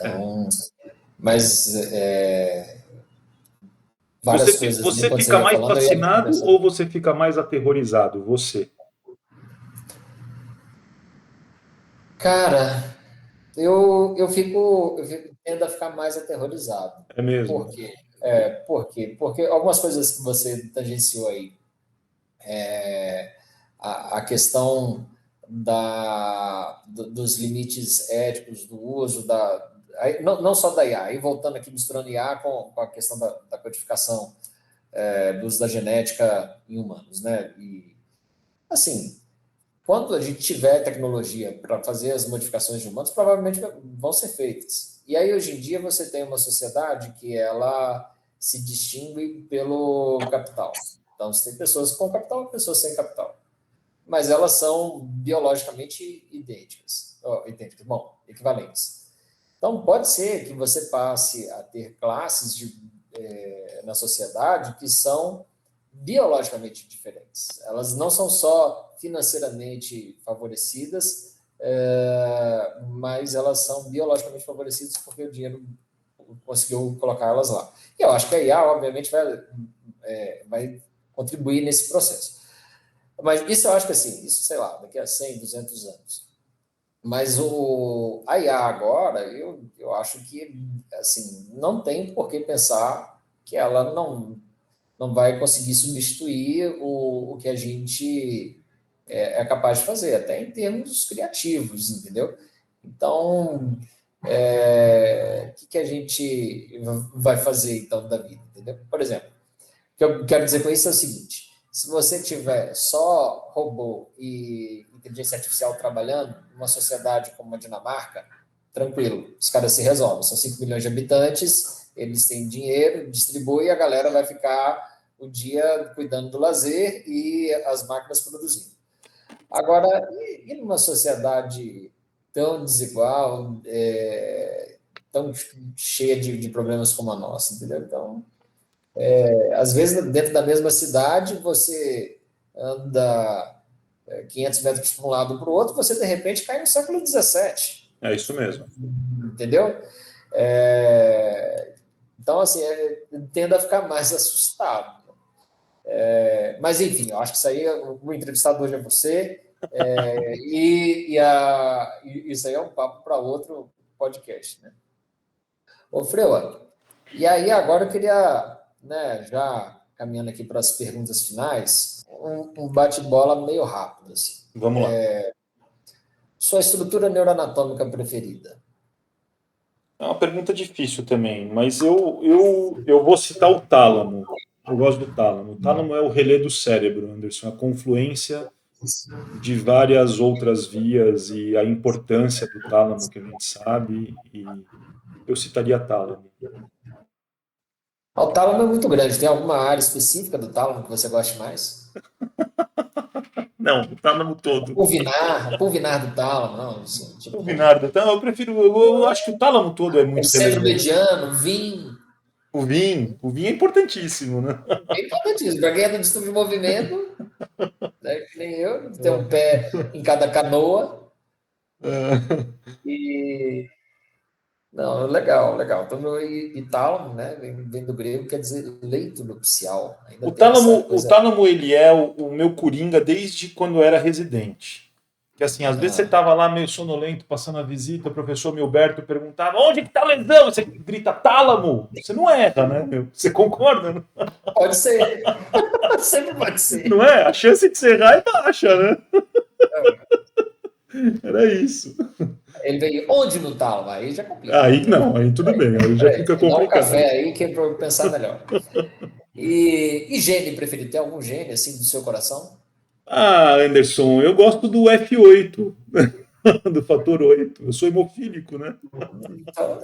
É. Então, mas várias coisas ali, Você quando você fica ia mais falando, eu ia fascinado pensando. ou você fica mais aterrorizado? Você. Cara, eu tendo a ficar mais aterrorizado. É mesmo? Por quê? Por quê? Porque algumas coisas que você tangenciou aí, a questão dos limites éticos do uso não só da IA, aí voltando aqui, misturando IA com a questão da codificação, do uso da genética em humanos, né? E, assim, quando a gente tiver tecnologia para fazer as modificações de humanos, provavelmente vão ser feitas. E aí, hoje em dia, você tem uma sociedade que ela se distingue pelo capital. Então, você tem pessoas com capital e pessoas sem capital. Mas elas são biologicamente idênticas. Idênticas, bom, equivalentes. Então, pode ser que você passe a ter classes na sociedade que são biologicamente diferentes. Elas não são só financeiramente favorecidas, mas elas são biologicamente favorecidas porque o dinheiro conseguiu colocar elas lá. E eu acho que a IA, obviamente, vai contribuir nesse processo. Mas isso eu acho que assim, isso sei lá, daqui a 100, 200 anos. Mas a IA agora, eu acho que assim, não tem por que pensar que ela não vai conseguir substituir o que a gente é capaz de fazer, até em termos criativos, entendeu? Então, o que a gente vai fazer então da vida, entendeu? Por exemplo, o que eu quero dizer com isso é o seguinte: se você tiver só robô e inteligência artificial trabalhando, numa sociedade como a Dinamarca, tranquilo, os caras se resolvem. São 5 milhões de habitantes, eles têm dinheiro, distribuem, a galera vai ficar o dia cuidando do lazer e as máquinas produzindo. Agora, e numa sociedade tão desigual, tão cheia de problemas como a nossa, entendeu? Então, às vezes, dentro da mesma cidade, você anda 500 metros para um lado ou para o outro, você de repente cai no século XVII. É isso mesmo. Entendeu? Então, assim, tendo a ficar mais assustado. Mas, enfim, eu acho que isso aí, o entrevistado hoje é você, isso aí é um papo para outro podcast, né? Ô, Freua, e aí agora eu queria, né, já caminhando aqui para as perguntas finais, um bate-bola meio rápido, assim. Vamos lá. Sua estrutura neuroanatômica preferida? É uma pergunta difícil também, mas eu vou citar o tálamo. Eu gosto do tálamo. O tálamo é o relé do cérebro, Anderson, a confluência de várias outras vias e a importância do tálamo que a gente sabe, e eu citaria tálamo. O tálamo é muito grande. Tem alguma área específica do tálamo que você goste mais? Não, o tálamo todo. Pulvinar do tálamo, não, assim, O tipo, Vinardo, então eu acho que o tálamo todo é o muito centro relevante. mediano, VIN, O vinho é importantíssimo, né? é importantíssimo. Para quem é do distúrbio de movimento, né, que nem eu, tem um pé em cada canoa. E não, legal, legal. Então, e tálamo, né? Vem do grego, quer dizer leito nupcial. Ainda O tem essa tálamo, o coisa. tálamo ele é o meu coringa desde quando eu era residente. Que assim, às vezes você Ah, estava lá meio sonolento, passando a visita, o professor Milberto perguntava: onde que tá a lesão? Você grita tálamo. Você não erra, né, meu? Você concorda? pode ser, sempre pode Não ser. é? A chance de você errar é baixa, né? Era isso. Ele veio onde no tálamo? Aí já complica. Aí não, aí tudo bem, aí já Peraí, fica me dá um complicado. café aí que é para eu pensar melhor. E gene preferido? Tem algum gene assim do seu coração? Ah, Anderson, eu gosto do F8, do fator 8. Eu sou hemofílico, né? Então,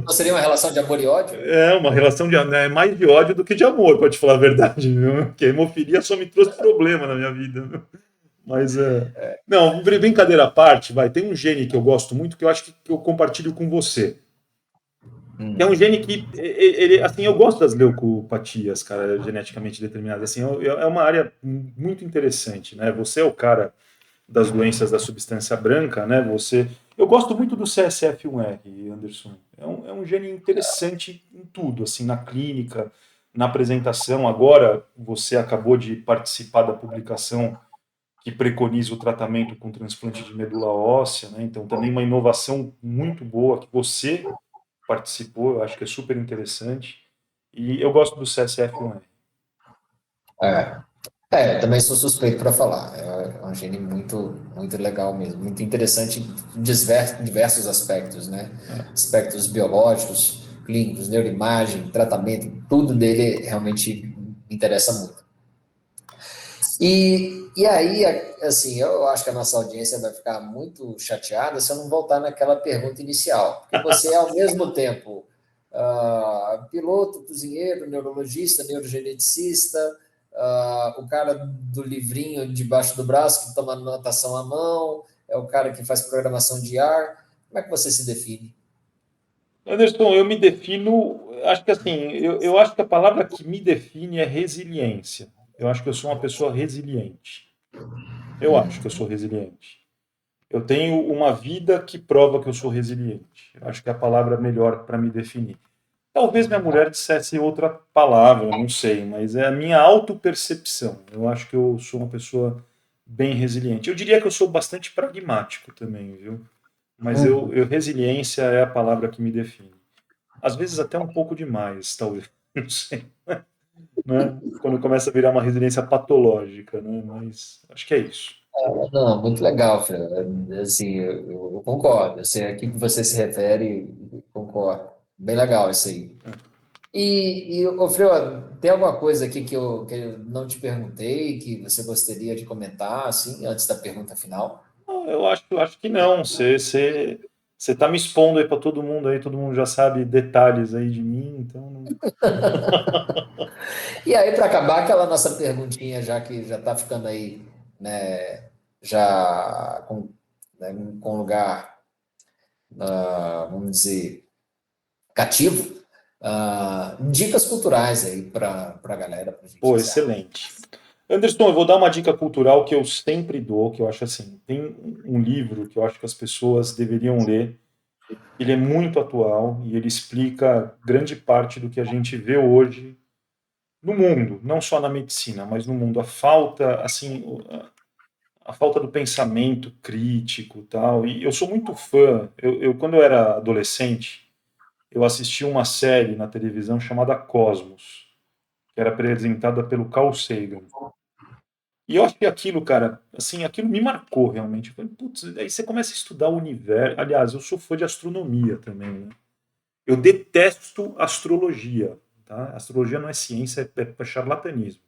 não seria uma relação de amor e ódio? É uma relação de né, mais de ódio do que de amor, pode falar a verdade, viu? Porque a hemofilia só me trouxe problema na minha vida. Viu? Mas é. Não, brincadeira à parte, vai. Tem um gene que eu gosto muito que eu acho que eu compartilho com você. Que é um gene que ele, assim, eu gosto das leucopatias, cara, geneticamente determinadas. Assim, é uma área muito interessante, né? Você é o cara das doenças da substância branca, né? Eu gosto muito do CSF1R, Anderson. É um gene interessante em tudo, assim, na clínica, na apresentação. Agora você acabou de participar da publicação que preconiza o tratamento com transplante de medula óssea, né? Então também uma inovação muito boa que você participou, eu acho que é super interessante. E eu gosto do CSF1R. É. Eu também sou suspeito para falar. É um gene muito, muito legal mesmo, muito interessante em diversos aspectos, né? Aspectos biológicos, clínicos, neuroimagem, tratamento, tudo dele realmente me interessa muito. E aí, assim, eu acho que a nossa audiência vai ficar muito chateada se eu não voltar naquela pergunta inicial, porque você é ao mesmo tempo piloto, cozinheiro, neurologista, neurogeneticista, o cara do livrinho debaixo do braço que toma anotação à mão, é o cara que faz programação de ar. Como é que você se define? Anderson, eu me defino, acho que assim, eu acho que a palavra que me define é resiliência. Eu acho que eu sou uma pessoa resiliente. Eu acho que eu sou resiliente. Eu tenho uma vida que prova que eu sou resiliente. Eu acho que é a palavra melhor para me definir. Talvez minha mulher dissesse outra palavra, não sei, mas é a minha autopercepção. Eu acho que eu sou uma pessoa bem resiliente. Eu diria que eu sou bastante pragmático também, viu? Mas resiliência é a palavra que me define. Às vezes até um pouco demais, talvez, não sei, né? Quando começa a virar uma resiliência patológica, né? Mas acho que é isso. Não, muito legal, Fran. Assim, eu concordo. Eu sei a que você se refere, concordo. Bem legal isso aí. Ô, Frio, tem alguma coisa aqui que eu não te perguntei, que você gostaria de comentar, assim, antes da pergunta final? Não, eu acho que não. Você está me expondo aí para todo mundo aí, todo mundo já sabe detalhes aí de mim, então não. E aí, para acabar, aquela nossa perguntinha, já que já está ficando aí, né, já né, com lugar, vamos dizer, cativo, dicas culturais aí para a galera, para a gente Pô, encerrar. excelente. Anderson, eu vou dar uma dica cultural que eu sempre dou, que eu acho assim, tem um livro que eu acho que as pessoas deveriam ler. Ele é muito atual e ele explica grande parte do que a gente vê hoje no mundo, não só na medicina, mas no mundo. A falta, assim, a falta do pensamento crítico e tal. E eu sou muito fã. Quando eu era adolescente, eu assisti uma série na televisão chamada Cosmos, que era apresentada pelo Carl Sagan. E eu acho que aquilo, cara, assim, aquilo me marcou realmente. Eu falei, putz, aí você começa a estudar o universo. Aliás, eu sou fã de astronomia também, né? Eu detesto astrologia, tá? Astrologia não é ciência, é charlatanismo.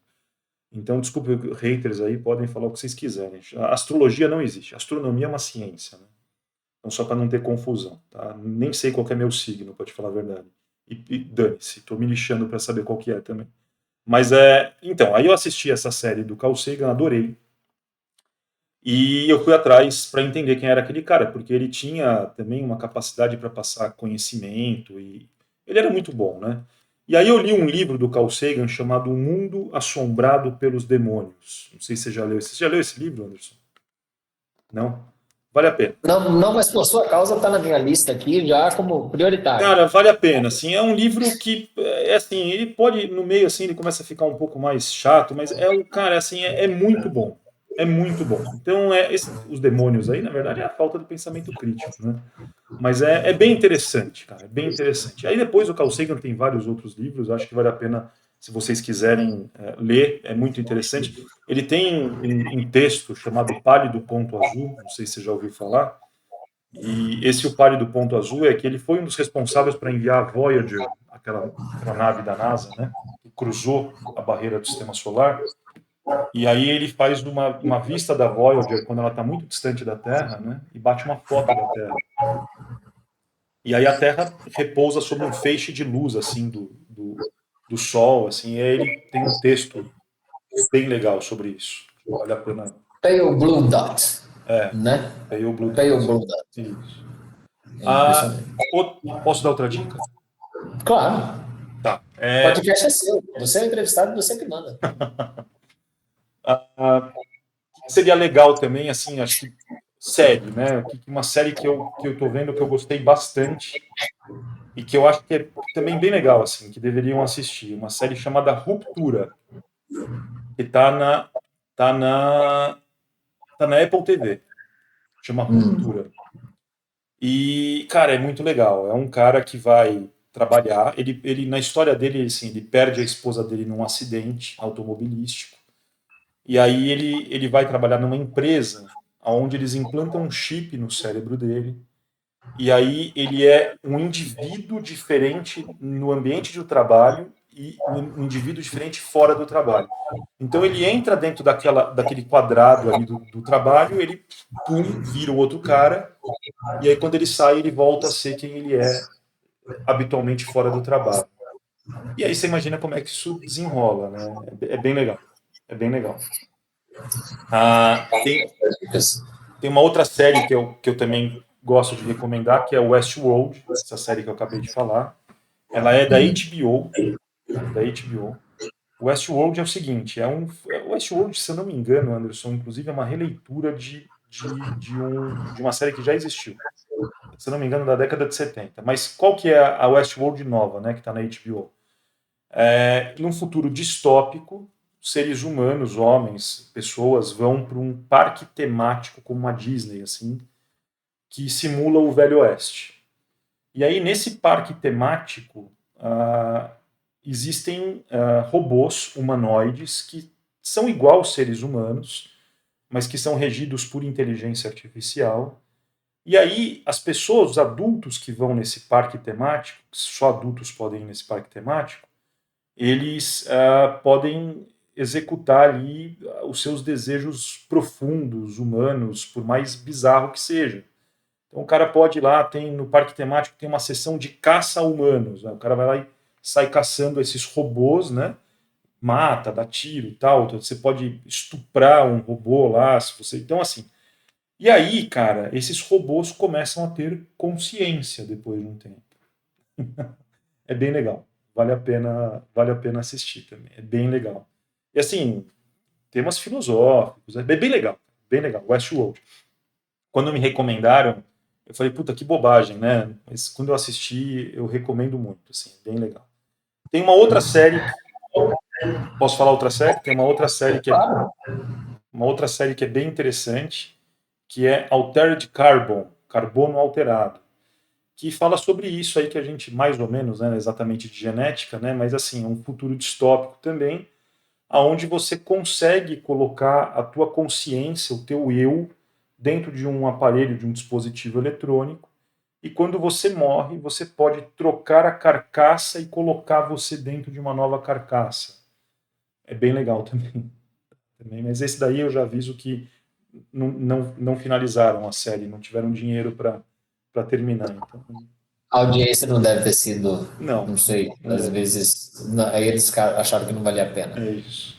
Então, desculpe, haters aí podem falar o que vocês quiserem. A astrologia não existe. A astronomia é uma ciência, né? Então, só para não ter confusão, tá? Nem sei qual que é meu signo, para te falar a verdade. E dane-se, tô me lixando para saber qual que é também. Mas então, aí eu assisti essa série do Carl Sagan, adorei. E eu fui atrás para entender quem era aquele cara, porque ele tinha também uma capacidade para passar conhecimento e ele era muito bom, né? E aí eu li um livro do Carl Sagan chamado O Mundo Assombrado pelos Demônios. Não sei se você já leu. Você já leu esse livro, Anderson? Não? Vale a pena. Não, não, mas por sua causa está na minha lista aqui já como prioritário. Cara, vale a pena, assim, é um livro que, assim, ele pode, no meio, assim, ele começa a ficar um pouco mais chato, mas cara, assim, é muito bom, é muito bom. Então, os demônios aí, na verdade, é a falta do pensamento crítico, né? Mas é bem interessante, cara, é bem interessante. Aí depois o Carl Sagan tem vários outros livros, acho que vale a pena, se vocês quiserem ler, é muito interessante. Ele tem um texto chamado Pálido Ponto Azul, não sei se você já ouviu falar, e esse O Pálido Ponto Azul é que ele foi um dos responsáveis para enviar a Voyager, aquela nave da NASA, né, que cruzou a barreira do Sistema Solar. E aí ele faz uma vista da Voyager quando ela está muito distante da Terra, né, e bate uma foto da Terra. E aí a Terra repousa sobre um feixe de luz, assim, do Sol, assim, e aí ele tem um texto bem legal sobre isso. Vale a pena. Pale Blue Dot, É, né? Pale Blue Pale Dot. Blue Dot. Isso. É Ah, impressionante. posso dar outra dica? Claro, Tá. o podcast é seu. Você é o entrevistado, você que manda. Ah, seria legal também, assim, acho que série, né? Uma série que eu tô vendo que eu gostei bastante e que eu acho que é também bem legal, assim, que deveriam assistir. Uma série chamada Ruptura, que tá na, tá na Apple TV. Chama Ruptura. E, cara, é muito legal. É um cara que vai trabalhar. Ele na história dele, assim, ele perde a esposa dele num acidente automobilístico. E aí ele vai trabalhar numa empresa onde eles implantam um chip no cérebro dele. E aí ele é um indivíduo diferente no ambiente de trabalho e um indivíduo diferente fora do trabalho. Então ele entra dentro daquele quadrado ali do trabalho, ele pum, vira o outro cara, e aí quando ele sai, ele volta a ser quem ele é habitualmente fora do trabalho. E aí você imagina como é que isso desenrola, né? É bem legal. É bem legal. Ah, tem uma outra série que eu também gosto de recomendar, que é Westworld, essa série que eu acabei de falar. Ela é da HBO, tá? Da HBO. O Westworld é o seguinte, o Westworld, se eu não me engano, Anderson, inclusive é uma releitura de uma série que já existiu. Se eu não me engano, da década de 70. Mas qual que é a Westworld nova, né, que está na HBO? Num futuro distópico, seres humanos, homens, pessoas, vão para um parque temático como uma Disney, assim, que simula o Velho Oeste. E aí, nesse parque temático, existem robôs humanoides que são igual aos seres humanos, mas que são regidos por inteligência artificial. E aí, as pessoas, os adultos que vão nesse parque temático, só adultos podem ir nesse parque temático, eles podem executar ali os seus desejos profundos, humanos, por mais bizarro que seja. Então o cara pode ir lá, no parque temático tem uma sessão de caça a humanos, né? O cara vai lá e sai caçando esses robôs, né? Mata, dá tiro e tal. Então, você pode estuprar um robô lá, se você. Então assim. E aí, cara, esses robôs começam a ter consciência depois de um tempo. É bem legal. Vale a pena assistir também. É bem legal. E assim, temas filosóficos, é bem legal, bem legal, Westworld. Quando me recomendaram, eu falei, puta, que bobagem, né? Mas quando eu assisti, eu recomendo muito, assim, bem legal. Tem uma outra série, posso falar outra série? Tem Claro. uma outra série que é bem interessante, que é Altered Carbon, Carbono Alterado, que fala sobre isso aí que a gente, mais ou menos, né, exatamente de genética, né, mas assim, é um futuro distópico também, aonde você consegue colocar a tua consciência, o teu eu, dentro de um aparelho, de um dispositivo eletrônico, e quando você morre, você pode trocar a carcaça e colocar você dentro de uma nova carcaça. É bem legal também. Mas esse daí eu já aviso que não finalizaram a série, não tiveram dinheiro para terminar. Então, A audiência não deve ter sido, não, não sei, não às deve. vezes, aí eles acharam que não valia a pena. É isso.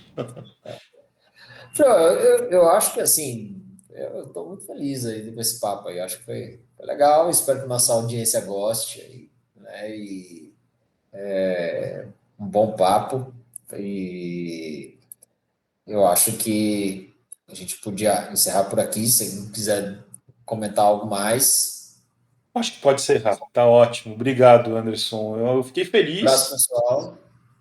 Eu acho que assim, eu estou muito feliz aí com esse papo aí. Acho que foi legal. Espero que nossa audiência goste aí, né? E um bom papo. E eu acho que a gente podia encerrar por aqui. Se não quiser comentar algo mais, Acho que pode encerrar. Tá ótimo. Obrigado, Anderson. Eu fiquei abraço feliz. pessoal.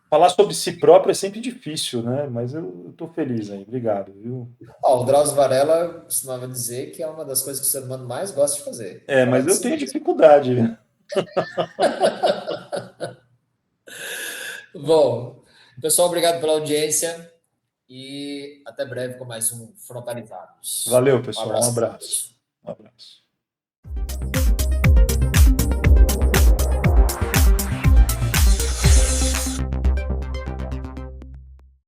Falar sobre si próprio é sempre difícil, né? Mas eu estou feliz aí. Obrigado, viu? Ó, o Drauzio Varela costumava dizer que é uma das coisas que o ser humano mais gosta de fazer. É, Falar mas de eu si tenho mesmo. dificuldade. Bom, pessoal, obrigado pela audiência e até breve com mais um Frontalizados. Valeu, Um pessoal. Um abraço a abraço. todos. Um abraço.